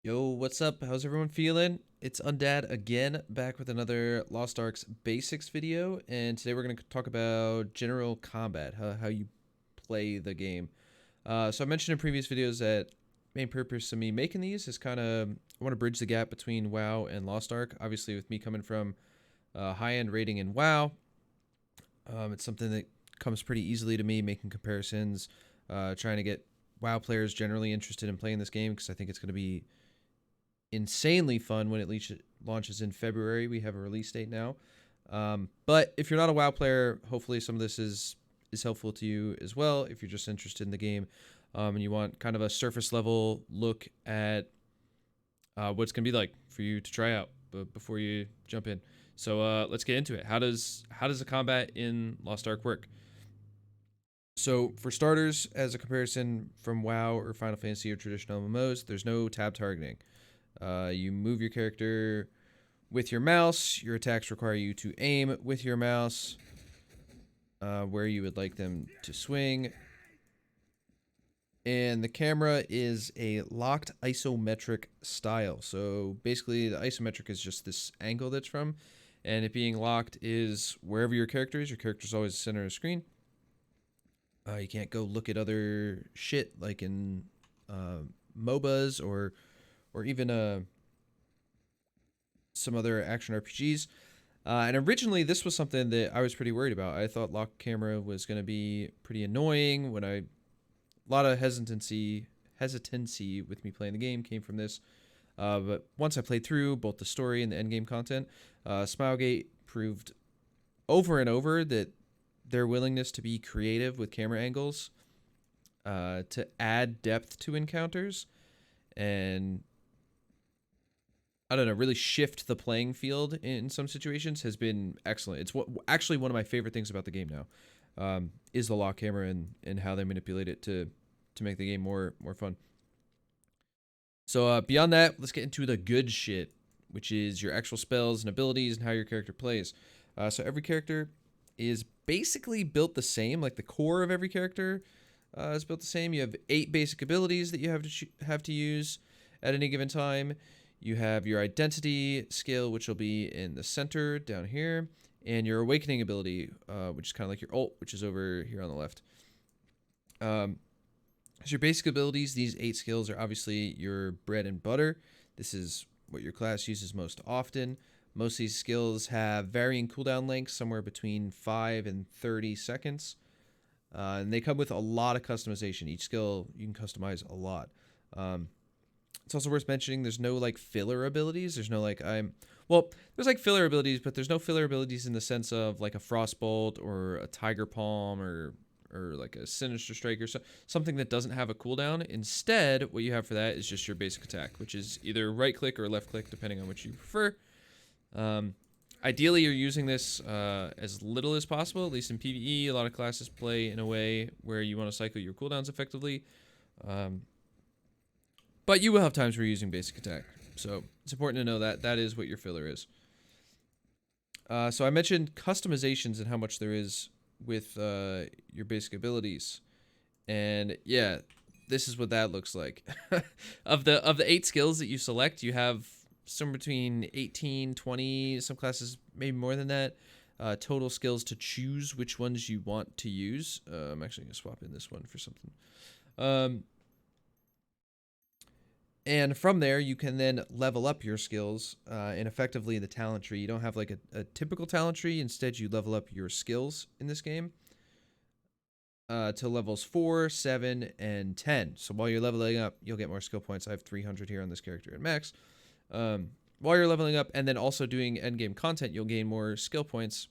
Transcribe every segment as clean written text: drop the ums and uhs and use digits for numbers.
Yo, what's up? How's everyone feeling? It's Undad again, back with another Lost Ark's basics video, and today we're going to talk about general combat, how you play the game. So I mentioned in previous videos that main purpose of me making these is kind of I want to bridge the gap between WoW and Lost Ark. Obviously, with me coming from high-end rating in WoW, it's something that comes pretty easily to me, making comparisons, trying to get WoW players generally interested in playing this game because I think it's going to be insanely fun when it launches in February. We have a release date now. But if you're not a WoW player, hopefully some of this is helpful to you as well. If you're just interested in the game and you want kind of a surface level look at what it's gonna be like for you to try out before you jump in. So let's get into it. How does the combat in Lost Ark work? So for starters, as a comparison from WoW or Final Fantasy or traditional MMOs, there's no tab targeting. You move your character with your mouse. Your attacks require you to aim with your mouse where you would like them to swing. And the camera is a locked isometric style. So basically, the isometric is just this angle that's from. And it being locked is wherever your character is. Your character's always the center of the screen. You can't go look at other shit like in MOBAs or even some other action RPGs. And originally, this was something that I was pretty worried about. I thought lock camera was going to be pretty annoying. A lot of hesitancy with me playing the game came from this. But once I played through both the story and the endgame content, Smilegate proved over and over that their willingness to be creative with camera angles, to add depth to encounters, and I don't know, really shift the playing field in some situations has been excellent. It's actually one of my favorite things about the game now, is the lock camera and how they manipulate it to make the game more fun. So beyond that, let's get into the good shit, which is your actual spells and abilities and how your character plays. So every character is basically built the same. Like the core of every character is built the same. You have 8 basic abilities that you have to use at any given time. You have your identity skill, which will be in the center down here, and your awakening ability, which is kind of like your ult, which is over here on the left. So your basic abilities, these 8 skills are obviously your bread and butter. This is what your class uses most often. Most of these skills have varying cooldown lengths, somewhere between 5 and 30 seconds. And they come with a lot of customization. Each skill you can customize a lot. It's also worth mentioning there's no like filler abilities. There's no like there's like filler abilities, but there's no filler abilities in the sense of like a frostbolt or a tiger palm or like a sinister strike or something that doesn't have a cooldown. Instead, what you have for that is just your basic attack, which is either right click or left click depending on which you prefer. Ideally, you're using this as little as possible, at least in PvE. A lot of classes play in a way where you want to cycle your cooldowns effectively. But you will have times where you're using basic attack. So it's important to know that that is what your filler is. So I mentioned customizations and how much there is with your basic abilities. And yeah, this is what that looks like. Of the 8 skills that you select, you have somewhere between 18, 20, some classes maybe more than that, total skills to choose which ones you want to use. I'm actually going to swap in this one for something. And from there, you can then level up your skills and effectively the talent tree. You don't have like a typical talent tree. Instead, you level up your skills in this game to levels 4, 7, and 10. So while you're leveling up, you'll get more skill points. I have 300 here on this character at max. While you're leveling up and then also doing endgame content, you'll gain more skill points.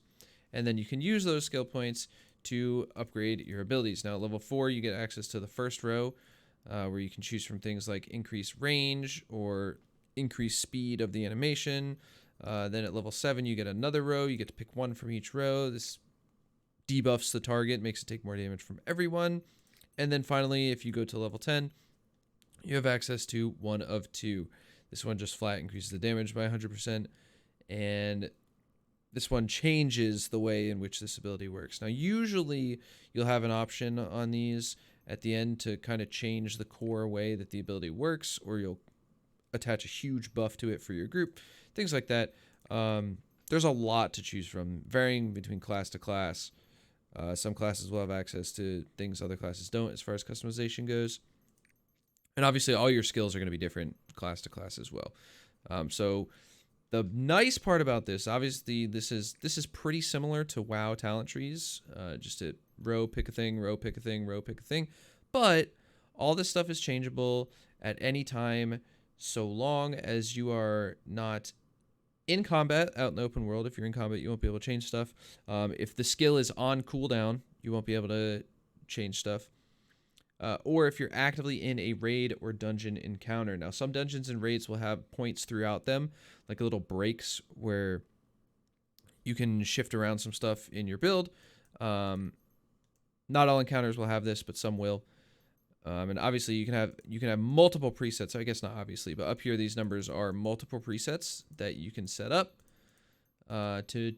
And then you can use those skill points to upgrade your abilities. Now, at level 4, you get access to the first row, where you can choose from things like increase range or increase speed of the animation. Then at level 7, you get another row. You get to pick one from each row. This debuffs the target, makes it take more damage from everyone. And then finally, if you go to level 10, you have access to one of 2. This one just flat increases the damage by 100%. And this one changes the way in which this ability works. Now, usually you'll have an option on these at the end to kind of change the core way that the ability works, or you'll attach a huge buff to it for your group, things like that. There's a lot to choose from, varying between class to class. Some classes will have access to things other classes don't as far as customization goes. And obviously all your skills are going to be different class to class as well. So the nice part about this, obviously this is pretty similar to WoW talent trees. Just a row, pick a thing, row, pick a thing, row, pick a thing. But all this stuff is changeable at any time, so long as you are not in combat out in the open world. If you're in combat, you won't be able to change stuff. If the skill is on cooldown, you won't be able to change stuff. Or if you're actively in a raid or dungeon encounter. Now, some dungeons and raids will have points throughout them, like little breaks where you can shift around some stuff in your build. Not all encounters will have this, but some will. And obviously you can have multiple presets. I guess not obviously, but up here these numbers are multiple presets that you can set up to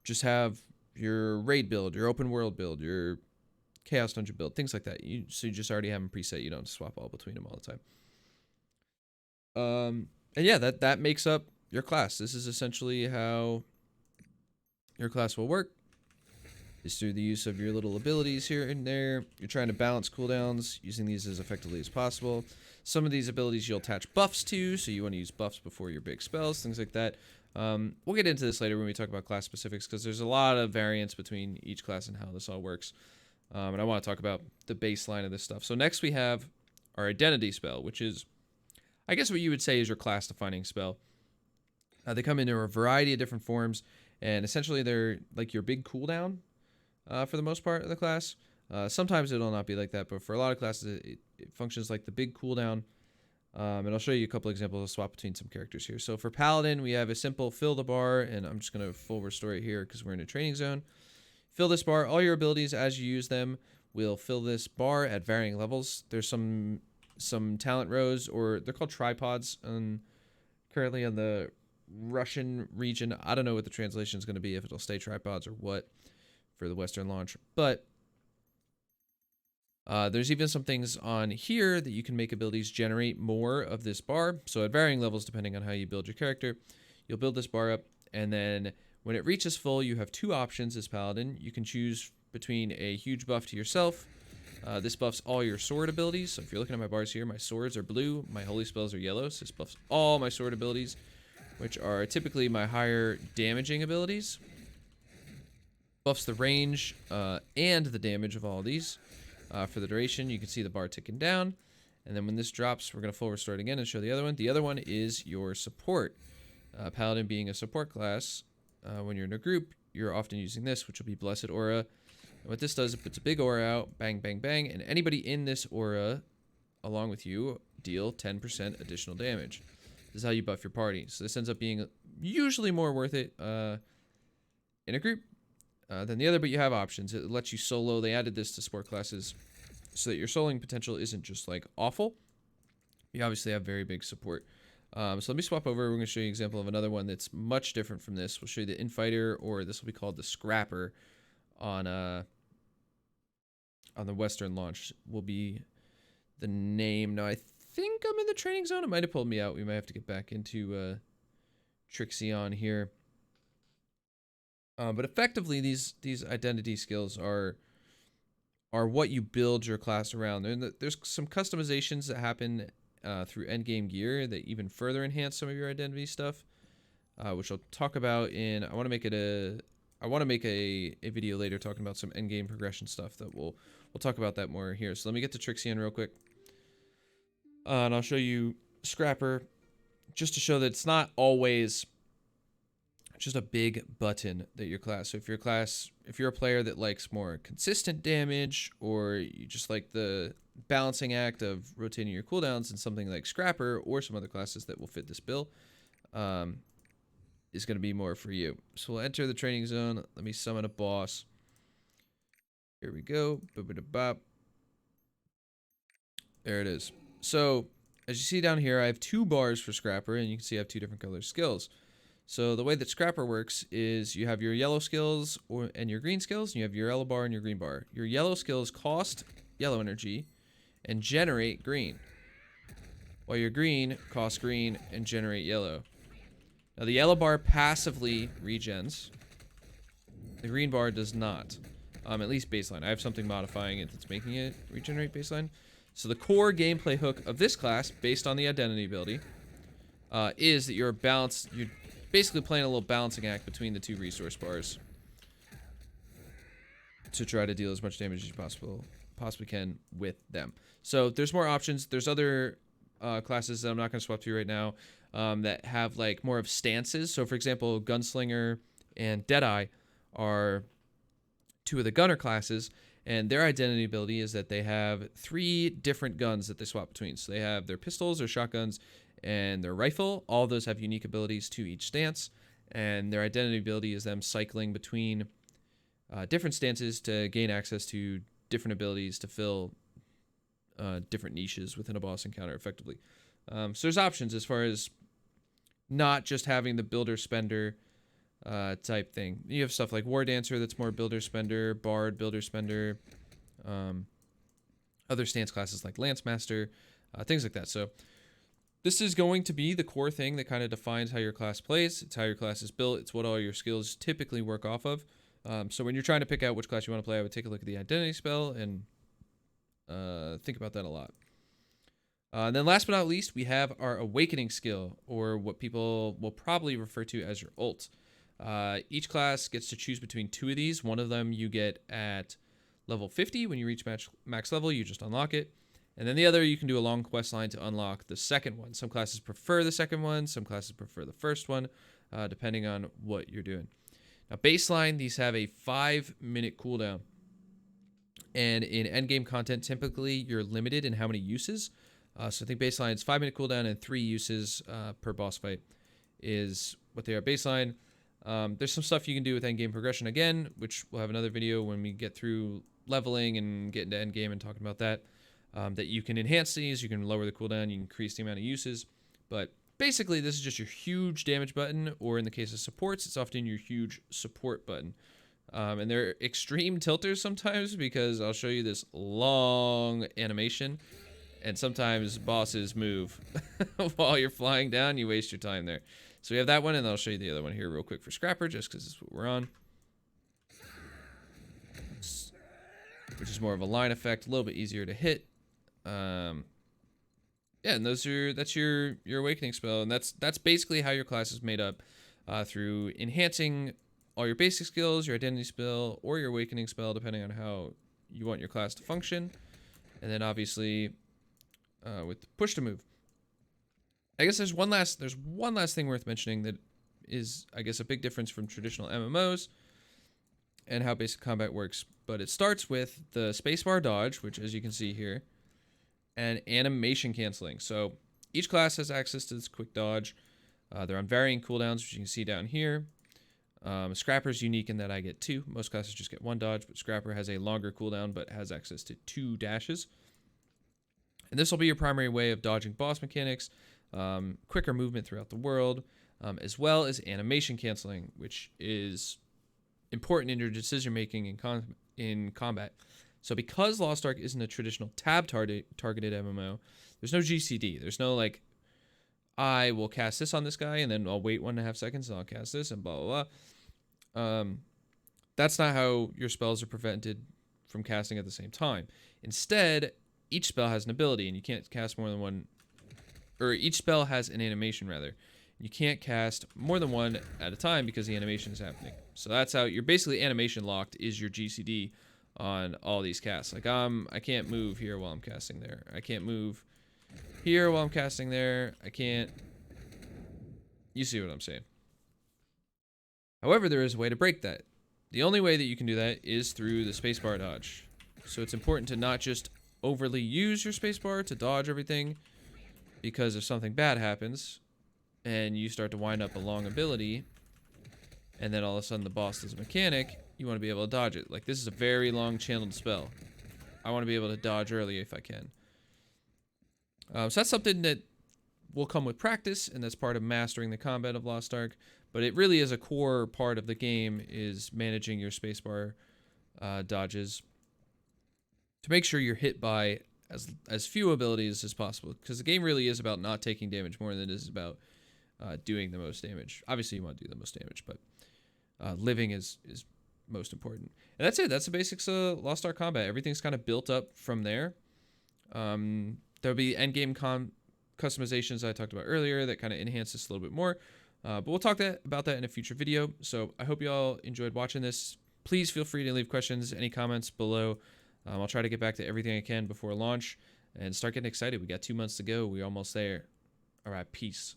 just have your raid build, your open world build, your chaos dungeon build, things like that. So you just already have them preset. You don't swap all between them all the time. And yeah, that makes up your class. This is essentially how your class will work. Is through the use of your little abilities here and there. You're trying to balance cooldowns, using these as effectively as possible. Some of these abilities you'll attach buffs to, so you want to use buffs before your big spells, things like that. We'll get into this later when we talk about class specifics, because there's a lot of variance between each class and how this all works. And I want to talk about the baseline of this stuff. So next we have our identity spell, which is, I guess what you would say is your class-defining spell. They come in a variety of different forms, and essentially they're like your big cooldown. For the most part of the class. Sometimes it'll not be like that, but for a lot of classes, it functions like the big cooldown. And I'll show you a couple examples of swap between some characters here. So for Paladin, we have a simple fill the bar, and I'm just going to full restore it here because we're in a training zone. Fill this bar. All your abilities, as you use them, will fill this bar at varying levels. There's some talent rows, or they're called tripods, currently on the Russian region. I don't know what the translation is going to be, if it'll stay tripods or what, for the Western launch, but there's even some things on here that you can make abilities generate more of this bar. So at varying levels, depending on how you build your character, you'll build this bar up, and then when it reaches full, you have two options as Paladin. You can choose between a huge buff to yourself. This buffs all your sword abilities. So if you're looking at my bars here, my swords are blue, my holy spells are yellow. So this buffs all my sword abilities, which are typically my higher damaging abilities. Buffs the range and the damage of all of these. For the duration, you can see the bar ticking down. And then when this drops, we're going to full restore it again and show the other one. The other one is your support. Paladin being a support class, when you're in a group, you're often using this, which will be Blessed Aura. And what this does, it puts a big aura out, bang, bang, bang, and anybody in this aura, along with you, deal 10% additional damage. This is how you buff your party. So this ends up being usually more worth it in a group than the other, but you have options. It lets you solo. They added this to sport classes so that your soloing potential isn't just like awful. You obviously have very big support. So let me swap over. We're going to show you an example of another one that's much different from this. We'll show you the Infighter, or this will be called the Scrapper on the Western launch will be the name. Now I think I'm in the training zone. It might have pulled me out. We might have to get back into Trixie on here. But effectively, these identity skills are what you build your class around. There's some customizations that happen through endgame gear that even further enhance some of your identity stuff, which I'll talk about in. I want to make a video later talking about some endgame progression stuff that we'll talk about that more here. So let me get to Trixie in real quick, and I'll show you Scrapper, just to show that it's not always just a big button that your class. So if you're a player that likes more consistent damage, or you just like the balancing act of rotating your cooldowns, and something like Scrapper or some other classes that will fit this bill is going to be more for you. So we'll enter the training zone. Let me summon a boss. Here we go. Boop-a-da-bop. There it is. So as you see down here, I have two bars for Scrapper, and you can see I have two different color skills. So the way that Scrapper works is you have your yellow skills and your green skills, and you have your yellow bar and your green bar. Your yellow skills cost yellow energy and generate green. while your green costs green and generate yellow. Now the yellow bar passively regens. The green bar does not. At least baseline. I have something modifying it that's making it regenerate baseline. So the core gameplay hook of this class, based on the identity ability, is that you're basically playing a little balancing act between the two resource bars to try to deal as much damage as you possibly can with them. So there's more options. There's other classes that I'm not going to swap through right now that have like more of stances. So for example, Gunslinger and Deadeye are two of the gunner classes, and their identity ability is that they have 3 different guns that they swap between. So they have their pistols, their shotguns, and their rifle. All of those have unique abilities to each stance, and their identity ability is them cycling between different stances to gain access to different abilities to fill different niches within a boss encounter effectively. So there's options as far as not just having the builder spender type thing. You have stuff like War Dancer that's more builder spender, Bard builder spender, other stance classes like Lance Master, things like that. So this is going to be the core thing that kind of defines how your class plays. It's how your class is built. It's what all your skills typically work off of. So when you're trying to pick out which class you want to play, I would take a look at the identity spell and think about that a lot. And then last but not least, we have our Awakening skill, or what people will probably refer to as your ult. Each class gets to choose between 2 of these. One of them you get at level 50. When you reach max level, you just unlock it. And then the other, you can do a long quest line to unlock the second one. Some classes prefer the second one. Some classes prefer the first one, depending on what you're doing. Now, baseline, these have a 5-minute cooldown. And in endgame content, typically, you're limited in how many uses. So I think baseline is 5-minute cooldown and 3 uses per boss fight is what they are baseline. There's some stuff you can do with endgame progression again, which we'll have another video when we get through leveling and get into endgame and talking about that. That you can enhance these, you can lower the cooldown, you can increase the amount of uses. But basically, this is just your huge damage button, or in the case of supports, it's often your huge support button. And they're extreme tilters sometimes, because I'll show you this long animation, and sometimes bosses move while you're flying down. You waste your time there. So we have that one, and I'll show you the other one here real quick for Scrapper, just because it's what we're on. Which is more of a line effect, a little bit easier to hit. Yeah, and that's your Awakening spell, and that's basically how your class is made up, through enhancing all your basic skills, your identity spell, or your Awakening spell, depending on how you want your class to function, and then obviously with push to move. I guess there's one last thing worth mentioning that is, I guess, a big difference from traditional MMOs and how basic combat works. But it starts with the spacebar dodge, which, as you can see here, and animation canceling. So each class has access to this quick dodge. They're on varying cooldowns, which you can see down here. Scrapper's unique in that I get 2. Most classes just get 1 dodge, but Scrapper has a longer cooldown but has access to 2 dashes. And this will be your primary way of dodging boss mechanics, quicker movement throughout the world, as well as animation canceling, which is important in your decision making in combat. So because Lost Ark isn't a traditional tab targeted MMO, there's no GCD. There's no like, I will cast this on this guy and then I'll wait 1.5 seconds and I'll cast this and blah blah blah. That's not how your spells are prevented from casting at the same time. Instead, each spell has an ability, and you can't cast more than one, or each spell has an animation rather. You can't cast more than one at a time because the animation is happening. So that's how you're basically animation locked, is your GCD on all these casts. Like I can't move here while I'm casting there. I can't move here while I'm casting there. I can't. You see what I'm saying. However, there is a way to break that. The only way that you can do that is through the spacebar dodge. So it's important to not just overly use your spacebar to dodge everything, because if something bad happens and you start to wind up a long ability and then all of a sudden the boss does a mechanic, you want to be able to dodge it. Like, this is a very long channeled spell. I want to be able to dodge early if I can. So that's something that will come with practice, and that's part of mastering the combat of Lost Ark. But it really is a core part of the game, is managing your spacebar dodges to make sure you're hit by as few abilities as possible, because the game really is about not taking damage more than it is about doing the most damage. Obviously, you want to do the most damage, but living is most important. And that's it. That's the basics of Lost Ark combat. Everything's kind of built up from there. There'll be end game customizations I talked about earlier that kind of enhance this a little bit more. But we'll talk about that in a future video. So I hope you all enjoyed watching this. Please feel free to leave questions, any comments below. I'll try to get back to everything I can before launch and start getting excited. We got 2 months to go. We're almost there. All right, peace.